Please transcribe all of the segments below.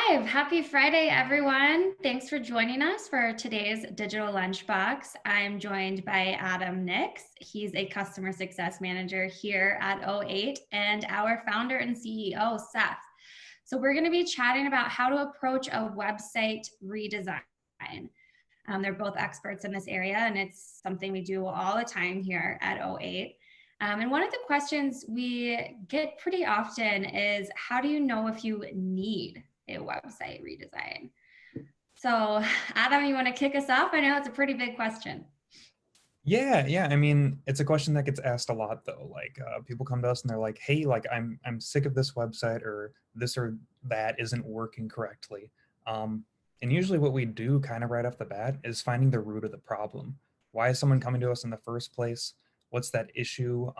live. Happy Friday, everyone. Thanks for joining us for today's Digital Lunchbox. I'm joined by Adam Nix. He's a customer success manager here at O8 and our founder and CEO, Seth. So we're going to be chatting about how to approach a website redesign. They're both experts in this area, and it's something we do all the time here at O8. And one of the questions we get pretty often is, how do you know if you need a website redesign? So Adam, you want to kick us off? I know it's a pretty big question. Yeah. I mean, it's a question that gets asked a lot, though. People come to us and they're like, "Hey, I'm sick of this website, or this or that isn't working correctly." And usually, what we do, kind of right off the bat, is finding the root of the problem. Why is someone coming to us in the first place? What's that issue?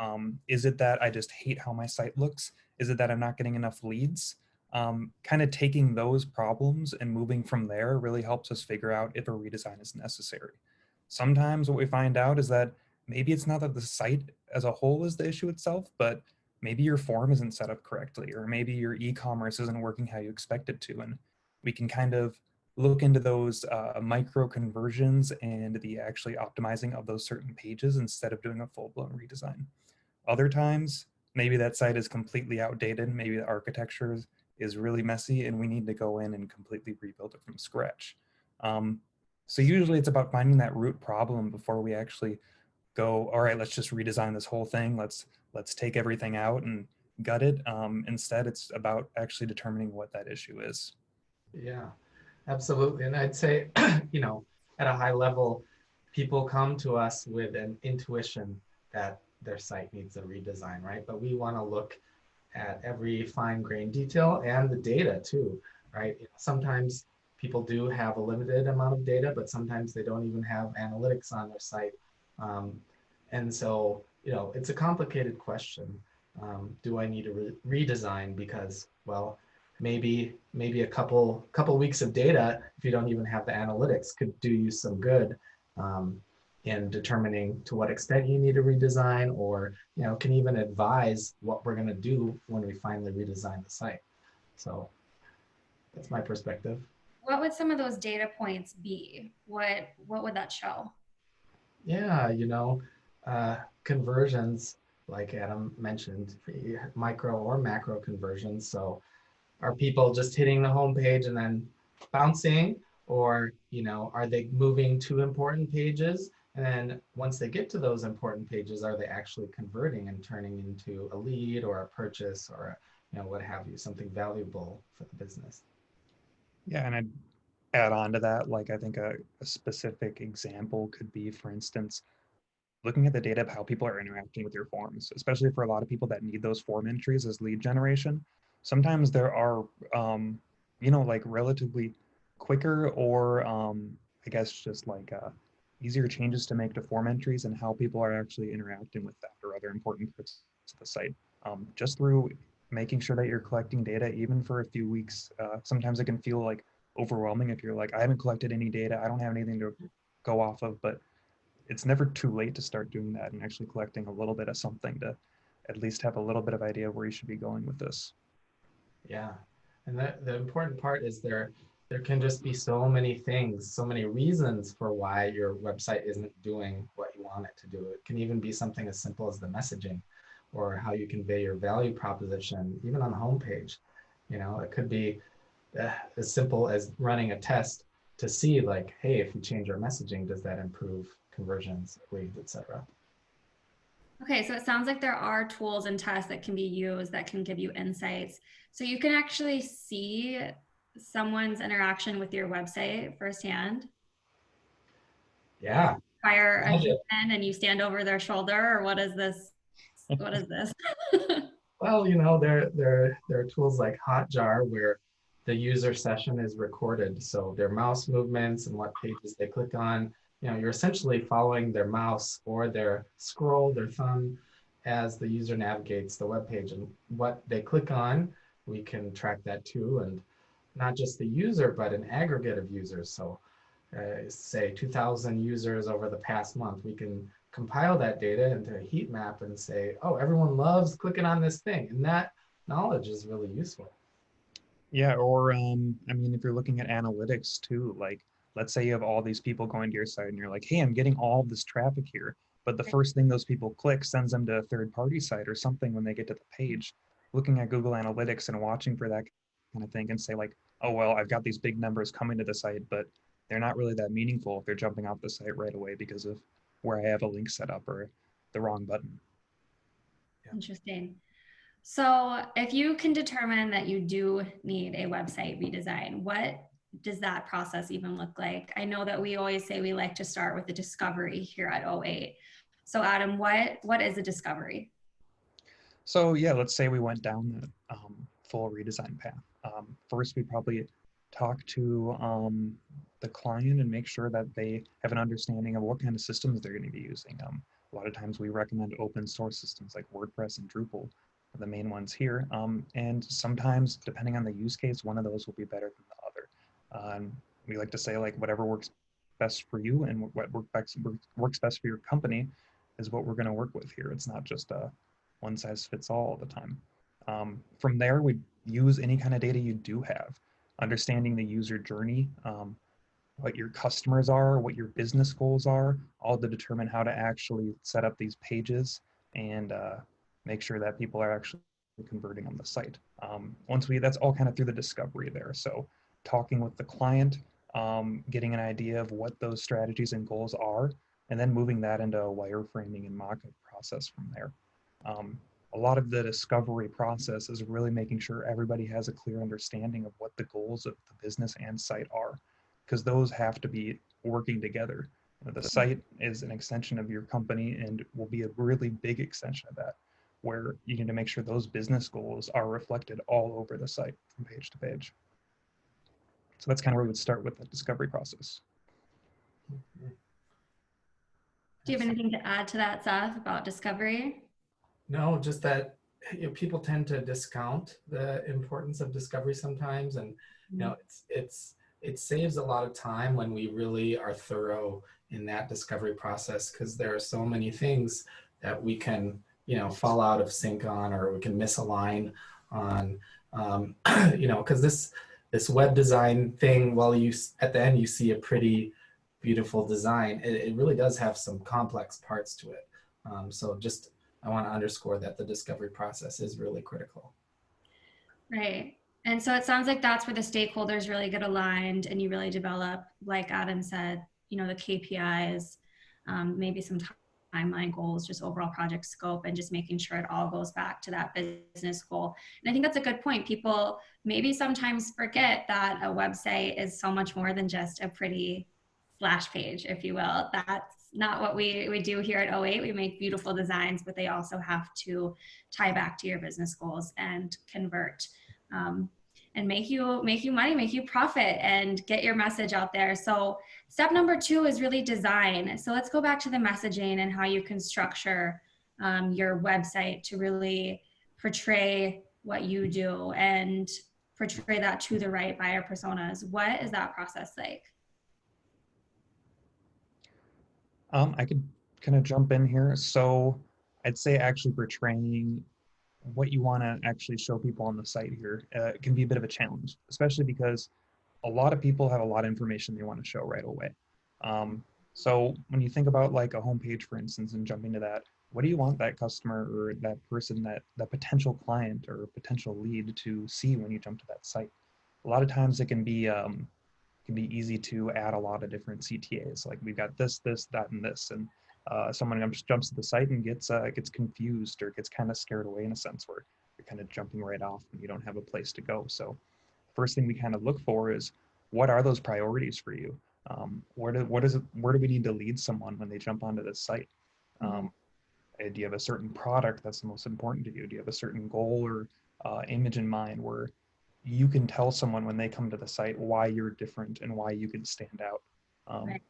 Is it that I just hate how my site looks? Is it that I'm not getting enough leads? Kind of taking those problems and moving from there really helps us figure out if a redesign is necessary. Sometimes what we find out is that maybe it's not that the site as a whole is the issue itself, but maybe your form isn't set up correctly, or maybe your e-commerce isn't working how you expect it to. And we can kind of look into those micro conversions and the actually optimizing of those certain pages instead of doing a full-blown redesign. Other times, maybe that site is completely outdated. Maybe the architecture is really messy and we need to go in and completely rebuild it from scratch. So usually it's about finding that root problem before we actually go, all right, let's just redesign this whole thing. Let's take everything out and gut it. Instead, it's about actually determining what that issue is. Yeah, absolutely. And I'd say, at a high level, people come to us with an intuition that their site needs a redesign, right? But we want to look at every fine-grained detail and the data too, right? Sometimes people do have a limited amount of data, but sometimes they don't even have analytics on their site. And so, it's a complicated question. Do I need a redesign? Because, well, maybe a couple weeks of data, if you don't even have the analytics, could do you some good in determining to what extent you need a redesign, or can even advise what we're going to do when we finally redesign the site. So that's my perspective. What would some of those data points be? What would that show? Yeah, conversions, like Adam mentioned, micro or macro conversions. So are people just hitting the home page and then bouncing, or are they moving to important pages? And then once they get to those important pages, are they actually converting and turning into a lead or a purchase, or what have you, something valuable for the business? Yeah, and I'd add on to that, I think a specific example could be, for instance, looking at the data of how people are interacting with your forms, especially for a lot of people that need those form entries as lead generation. Sometimes there are, relatively quicker or I guess just easier changes to make to form entries and how people are actually interacting with that or other important parts of the site. Just through making sure that you're collecting data, even for a few weeks. Sometimes it can feel overwhelming if you're like, I haven't collected any data, I don't have anything to go off of, but it's never too late to start doing that and actually collecting a little bit of something to at least have a little bit of idea where you should be going with this. Yeah, and the important part is there can just be so many things, so many reasons for why your website isn't doing what you want it to do. It can even be something as simple as the messaging or how you convey your value proposition, even on the homepage. It could be as simple as running a test to see hey, if we change our messaging, does that improve conversions, leads, etc. Okay, so it sounds like there are tools and tests that can be used that can give you insights. So you can actually see someone's interaction with your website firsthand. Yeah. Fire a human and you stand over their shoulder, or what is this? What is this? Well, there are tools like Hotjar where the user session is recorded. So their mouse movements and what pages they click on, you're essentially following their mouse or their scroll, their thumb, as the user navigates the web page. And what they click on, we can track that too. And not just the user, but an aggregate of users. So say 2,000 users over the past month, we can compile that data into a heat map and say, oh, everyone loves clicking on this thing. And that knowledge is really useful. Yeah, or I mean, if you're looking at analytics too, like let's say you have all these people going to your site and you're like, hey, I'm getting all of this traffic here, but the first thing those people click sends them to a third-party site or something when they get to the page. Looking at Google Analytics and watching for that kind of thing and say like, oh well, I've got these big numbers coming to the site, but they're not really that meaningful if they're jumping off the site right away because of where I have a link set up or the wrong button. Yeah. Interesting. So, if you can determine that you do need a website redesign, what does that process even look like? I know that we always say we like to start with the discovery here at O8. So, Adam, what is a discovery? So yeah, let's say we went down the full redesign path. First, we probably talk to the client and make sure that they have an understanding of what kind of systems they're going to be using. A lot of times we recommend open source systems like WordPress and Drupal, are the main ones here. And sometimes, depending on the use case, one of those will be better than the other. We like to say like whatever works best for you and what works best for your company is what we're going to work with here. It's not just a one size fits all the time. From there, we use any kind of data you do have, understanding the user journey, what your customers are, what your business goals are, all to determine how to actually set up these pages and make sure that people are actually converting on the site. That's all kind of through the discovery there. So talking with the client, getting an idea of what those strategies and goals are, and then moving that into a wireframing and mock-up process from there. Um, a lot of the discovery process is really making sure everybody has a clear understanding of what the goals of the business and site are, because those have to be working together. The site is an extension of your company and will be a really big extension of that, where you need to make sure those business goals are reflected all over the site from page to page. So that's kind of where we would start with the discovery process. Mhm. Do you have Excellent. anything to add to that, Seth, about discovery? No, just that people tend to discount the importance of discovery sometimes, and it saves a lot of time when we really are thorough in that discovery process, because there are so many things that we can fall out of sync on, or we can misalign on. Because this web design thing, while you at the end you see a pretty beautiful design, it really does have some complex parts to it. So just I want to underscore that the discovery process is really critical. Right. And so it sounds like that's where the stakeholders really get aligned and you really develop, like Adam said, the KPIs, maybe some timeline goals, just overall project scope, and just making sure it all goes back to that business goal. And I think that's a good point. People maybe sometimes forget that a website is so much more than just a pretty splash page, if you will. That's not what we do here at O8. We make beautiful designs, but they also have to tie back to your business goals and convert, um, and make you money, make you profit, and get your message out there. So step number 2 is really design. So let's go back to the messaging and how you can structure your website to really portray what you do and portray that to the right buyer personas. What is that process like? I could kind of jump in here. So I'd say actually portraying what you want to actually show people on the site here can be a bit of a challenge, especially because a lot of people have a lot of information they want to show right away. Um, so when you think about like a homepage, for instance, and jumping to that, what do you want that customer or that person, that potential client or potential lead to see when you jump to that site? A lot of times it can be easy to add a lot of different CTAs. Like we've got this, that, and this, and someone jumps to the site and gets confused or gets kind of scared away in a sense where you're kind of jumping right off and you don't have a place to go. So first thing we kind of look for is what are those priorities for you? Where do we need to lead someone when they jump onto this site? Mm-hmm. Do you have a certain product that's the most important to you? Do you have a certain goal or image in mind where you can tell someone when they come to the site why you're different and why you can stand out? Um, Right.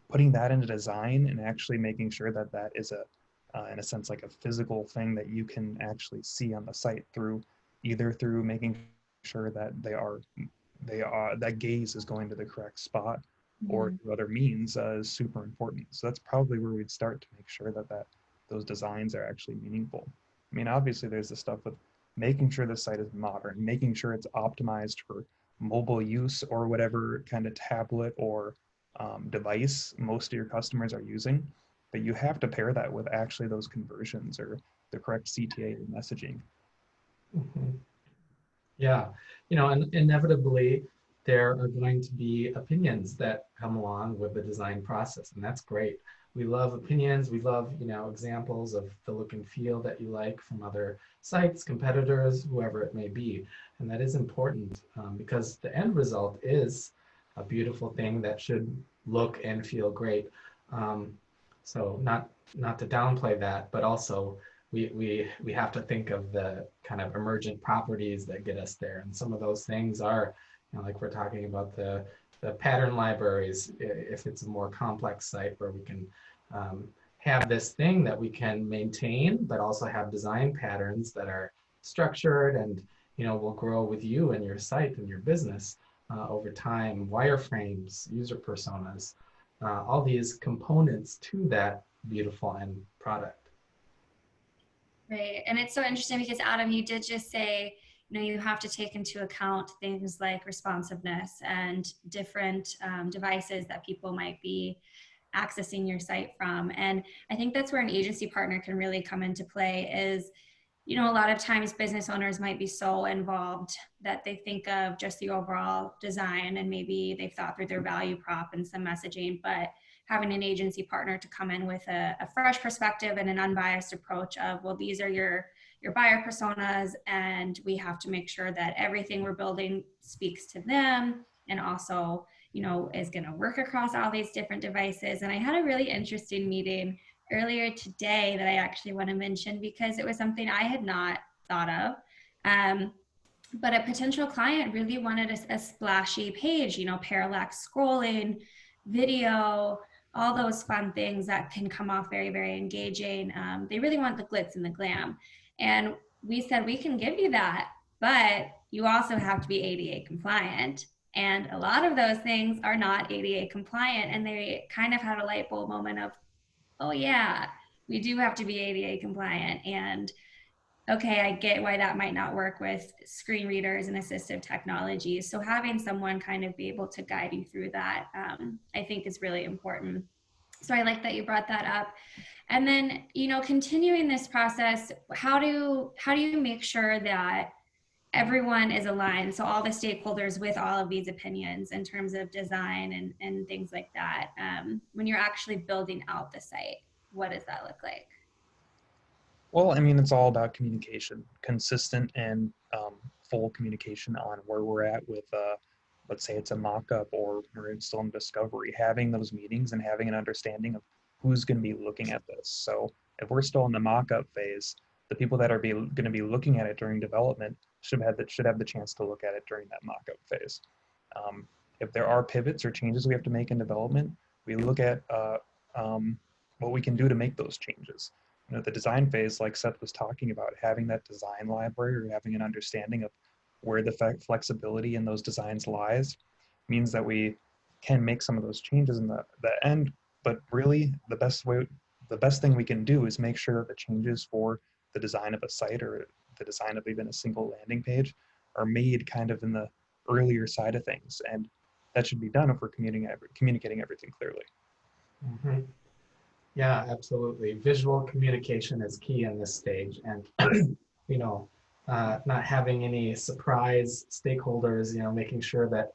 Putting that into design and actually making sure that that is in a sense, like a physical thing that you can actually see on the site through either through making sure that that gaze is going to the correct spot or Mm-hmm. through other means is super important. So that's probably where we'd start to make sure that those designs are actually meaningful. I mean, obviously there's the stuff with making sure the site is modern, making sure it's optimized for mobile use or whatever kind of tablet or device most of your customers are using. But you have to pair that with actually those conversions or the correct CTA messaging. Mhm. Yeah, and inevitably there are going to be opinions that come along with the design process, and that's great. We love opinions. We love, examples of the look and feel that you like from other sites, competitors, whoever it may be. And that is important because the end result is a beautiful thing that should look and feel great. Um, so not to downplay that, but also we have to think of the kind of emergent properties that get us there. And some of those things are, like we're talking about the pattern libraries, if it's a more complex site where we can have this thing that we can maintain, but also have design patterns that are structured and, will grow with you and your site and your business over time, wireframes, user personas, all these components to that beautiful end product. Right. And it's so interesting because Adam, you did just say, you have to take into account things like responsiveness and different devices that people might be accessing your site from. And I think that's where an agency partner can really come into play is, a lot of times business owners might be so involved that they think of just the overall design and maybe they've thought through their value prop and some messaging, but having an agency partner to come in with a fresh perspective and an unbiased approach of, well, these are your buyer personas, and we have to make sure that everything we're building speaks to them and also, is going to work across all these different devices. And I had a really interesting meeting earlier today that I actually want to mention because it was something I had not thought of. But a potential client really wanted a splashy page, parallax scrolling, video, all those fun things that can come off very, very engaging. They really want the glitz and the glam. And we said, we can give you that, but you also have to be ADA compliant. And a lot of those things are not ADA compliant. And they kind of had a light bulb moment of, oh yeah, we do have to be ADA compliant. And okay, I get why that might not work with screen readers and assistive technologies. So having someone kind of be able to guide you through that, I think is really important. So I like that you brought that up. And then, continuing this process, how do you make sure that everyone is aligned? So all the stakeholders with all of these opinions in terms of design and things like that. When you're actually building out the site, what does that look like? Well, I mean, it's all about communication, consistent and full communication on where we're at with, let's say it's a mock-up or we're still in discovery, having those meetings and having an understanding of who's going to be looking at this. So if we're still in the mock-up phase, the people that are going to be looking at it during development should have the chance to look at it during that mock-up phase. If there are pivots or changes we have to make in development, we look at what we can do to make those changes. The design phase, like Seth was talking about, having that design library or having an understanding of where the flexibility in those designs lies means that we can make some of those changes in the end. But really, the best thing we can do is make sure that the changes for the design of a site or the design of even a single landing page are made kind of in the earlier side of things. And that should be done if we're communicating everything clearly. Mhm. Yeah, absolutely. Visual communication is key in this stage, and you know, not having any surprise stakeholders. Making sure that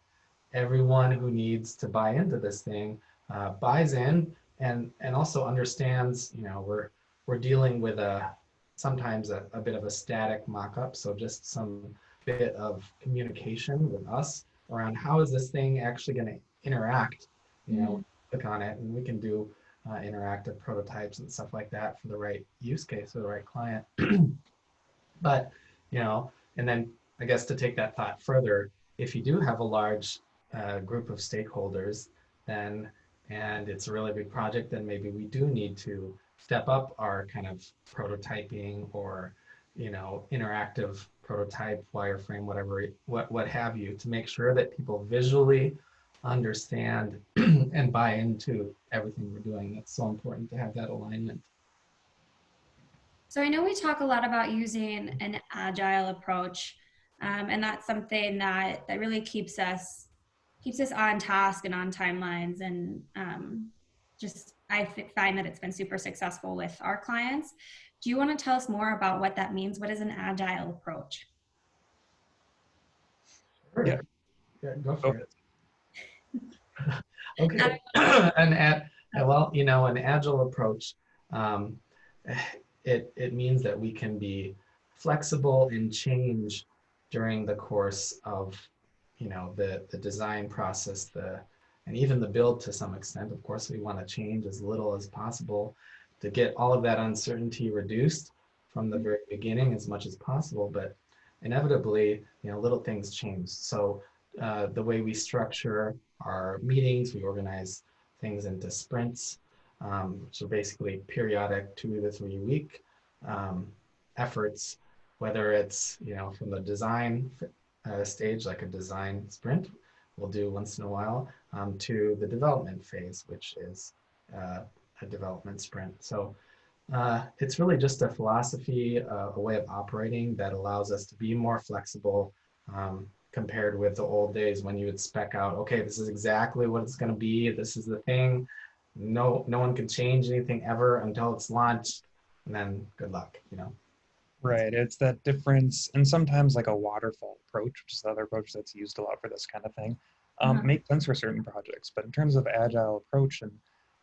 everyone who needs to buy into this thing buys in, and also understands. We're dealing with sometimes a bit of a static mock-up, so just some bit of communication with us around how is this thing actually going to interact. Mm-hmm. Click on it, and we can do interactive prototypes and stuff like that for the right use case for the right client. But, and then I guess to take that thought further, if you do have a large group of stakeholders, then, and it's a really big project, then maybe we do need to step up our kind of prototyping or, interactive prototype, wireframe, whatever, what have you, to make sure that people visually understand and buy into everything we're doing. It's so important to have that alignment. So I know we talk a lot about using an agile approach, and that's something that really keeps us on task and on timelines, and just find that it's been super successful with our clients. Do you want to tell us more about what that means? What is an agile approach? Yeah. Sure. Yeah, go Go for ahead. it. Okay. Well, an agile approach, um, it means that we can be flexible and change during the course of, the design process, and even the build to some extent. Of course, we want to change as little as possible to get all of that uncertainty reduced from the very beginning as much as possible. But inevitably, little things change. So the way we structure our meetings, we organize things into sprints, which are basically periodic 2 to 3 week efforts, whether it's from the design stage, like a design sprint, we'll do once in a while, to the development phase, which is a development sprint. So it's really just a philosophy, a way of operating that allows us to be more flexible, compared with the old days when you would spec out, okay, this is exactly what it's going to be. This is the thing. No one can change anything ever until it's launched, and then good luck. Right. It's that difference, and sometimes like a waterfall approach, which is the other approach that's used a lot for this kind of thing, Uh-huh. makes sense for certain projects. But in terms of agile approach and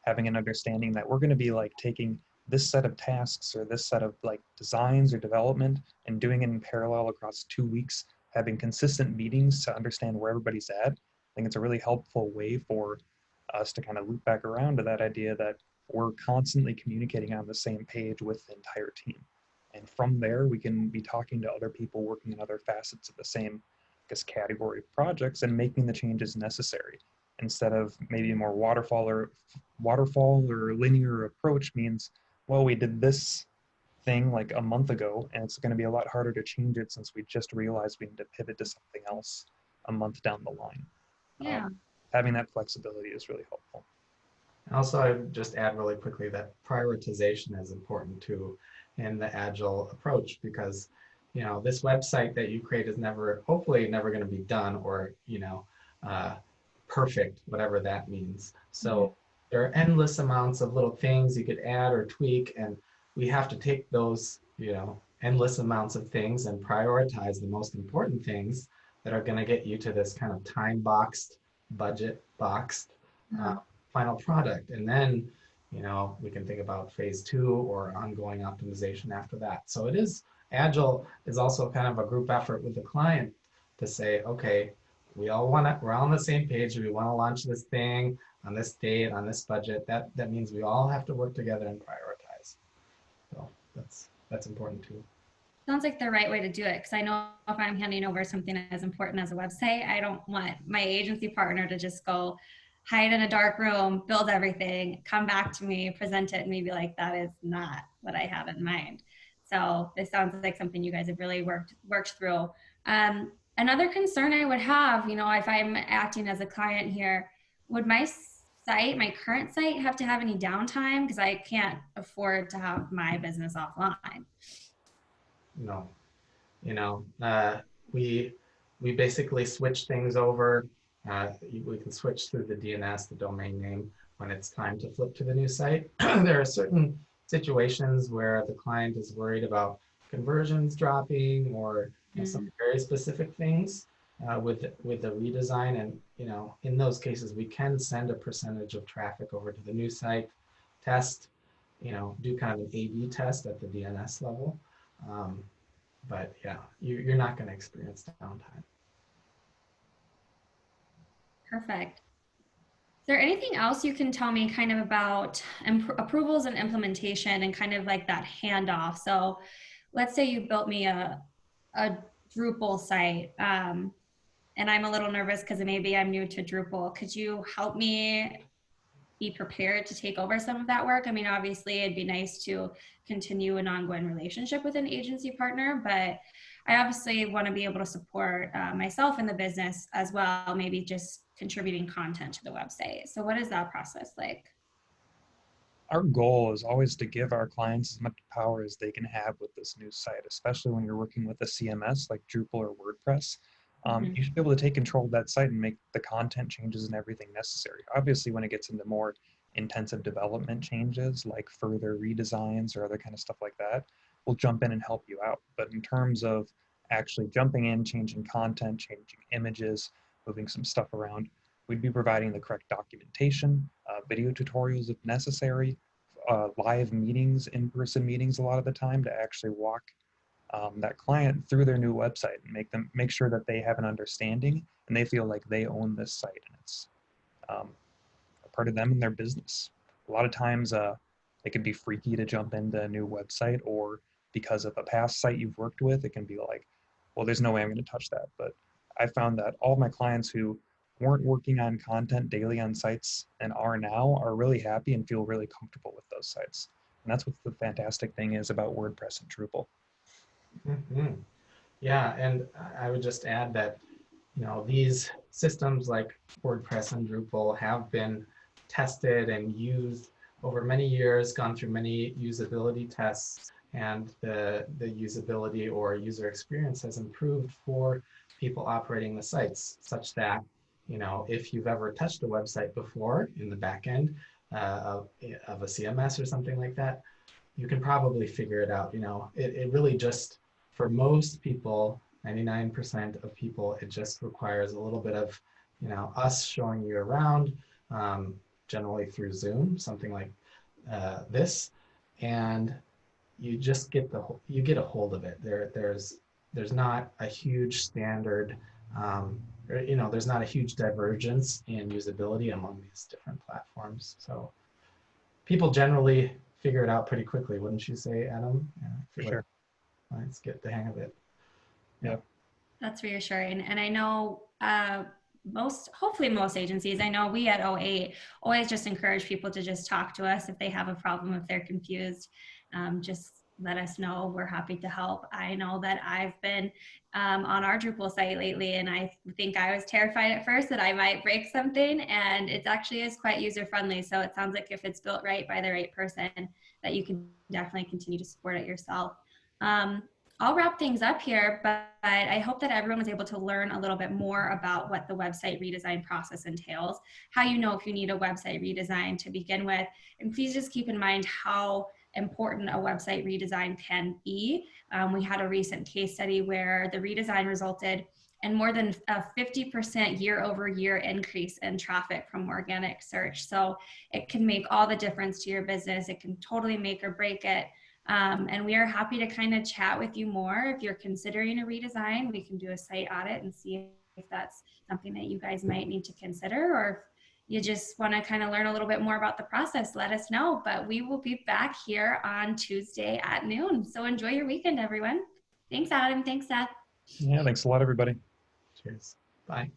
having an understanding that we're going to be like taking this set of tasks or this set of like designs or development and doing it in parallel across 2 weeks, having consistent meetings to understand where everybody's at, I think it's a really helpful way for us to kind of loop back around to that idea that we're constantly communicating on the same page with the entire team. And from there, we can be talking to other people working in other facets of the same, I guess, category of projects and making the changes necessary instead of maybe a more waterfall or linear approach means, well, we did this thing like a month ago, and it's going to be a lot harder to change it since we just realized we need to pivot to something else a month down the line. Yeah. Um, Having that flexibility is really helpful. Also, I would just add really quickly that prioritization is important too in the agile approach, because this website that you create is hopefully never going to be done, or uh, perfect, whatever that means. Mhm. So there are endless amounts of little things you could add or tweak, and we have to take those endless amounts of things and prioritize the most important things that are going to get you to this kind of time boxed, budget boxed Uh-huh. final product. And then, we can think about phase two or ongoing optimization after that. So Agile is also kind of a group effort with the client to say, okay, we're all on the same page. We want to launch this thing on this date, on this budget. That means we all have to work together and prioritize. So that's important too. Sounds like the right way to do it, because I know if I'm handing over something as important as a website, I don't want my agency partner to just go hide in a dark room, build everything, come back to me, present it, and maybe like, that is not what I have in mind. So this sounds like something you guys have really worked through. Another concern I would have, if I'm acting as a client here, would my current site, have to have any downtime? Because I can't afford to have my business offline. No, you know, uh, we we basically switch things over. We can switch through the DNS, the domain name, when it's time to flip to the new site. There are certain situations where the client is worried about conversions dropping, or some Mm. very specific things with the redesign. And in those cases, we can send a percentage of traffic over to the new site, test, do kind of an A/B test at the DNS level. Um, but yeah, you're not going to experience downtime. Perfect. Is there anything else you can tell me kind of about approvals and implementation and kind of like that handoff? So let's say you built me a Drupal site, and I'm a little nervous because maybe I'm new to Drupal. Could you help me be prepared to take over some of that work? I mean, obviously, it'd be nice to continue an ongoing relationship with an agency partner, but I obviously want to be able to support myself in the business as well, maybe just contributing content to the website. So, what is that process like? Our goal is always to give our clients as much power as they can have with this new site, especially when you're working with a CMS like Drupal or WordPress. Mhm. You should be able to take control of that site and make the content changes and everything necessary. Obviously, when it gets into more intensive development changes, like further redesigns or other kind of stuff like that, we'll jump in and help you out. But in terms of actually jumping in, changing content, changing images, moving some stuff around, we'd be providing the correct documentation, video tutorials if necessary, live meetings, in-person meetings a lot of the time to actually walk that client through their new website and make sure that they have an understanding and they feel like they own this site and it's um, a part of them and their business. A lot of times, it can be freaky to jump into a new website, or because of a past site you've worked with, it can be like, well, there's no way I'm going to touch that. But I found that all my clients who weren't working on content daily on sites and are now are really happy and feel really comfortable with those sites. And that's what the fantastic thing is about WordPress and Drupal. Mhm. Yeah, and I would just add that, these systems like WordPress and Drupal have been tested and used over many years, gone through many usability tests, and the usability or user experience has improved for people operating the sites, such that, if you've ever touched a website before in the back end of a CMS or something like that, you can probably figure it out. It really just, for most people, 99% of people, it just requires a little bit of, us showing you around, um, generally through Zoom, something like this, and you just you get a hold of it. There's not a huge standard, there's not a huge divergence in usability among these different platforms. So people generally figure it out pretty quickly, wouldn't you say, Adam? Yeah, I For feel like sure. clients get the hang of it. Yeah. Yeah, That's reassuring. And I know hopefully most agencies, I know we at O8 always just encourage people to just talk to us if they have a problem, if they're confused. Just let us know. We're happy to help. I know that I've been on our Drupal site lately, and I think I was terrified at first that I might break something, and it actually is quite user friendly. So it sounds like if it's built right by the right person, that you can definitely continue to support it yourself. Um, I'll wrap things up here, but I hope that everyone was able to learn a little bit more about what the website redesign process entails, how you know if you need a website redesign to begin with, and please just keep in mind how important a website redesign can be. We had a recent case study where the redesign resulted in more than a 50% year over year increase in traffic from organic search. So it can make all the difference to your business. It can totally make or break it. And we are happy to kind of chat with you more. If you're considering a redesign, we can do a site audit and see if that's something that you guys might need to consider, or if you just want to kind of learn a little bit more about the process, let us know. But we will be back here on Tuesday at noon. So enjoy your weekend, everyone. Thanks, Adam. Thanks, Seth. yeah. Thanks a lot, everybody. Cheers. Bye.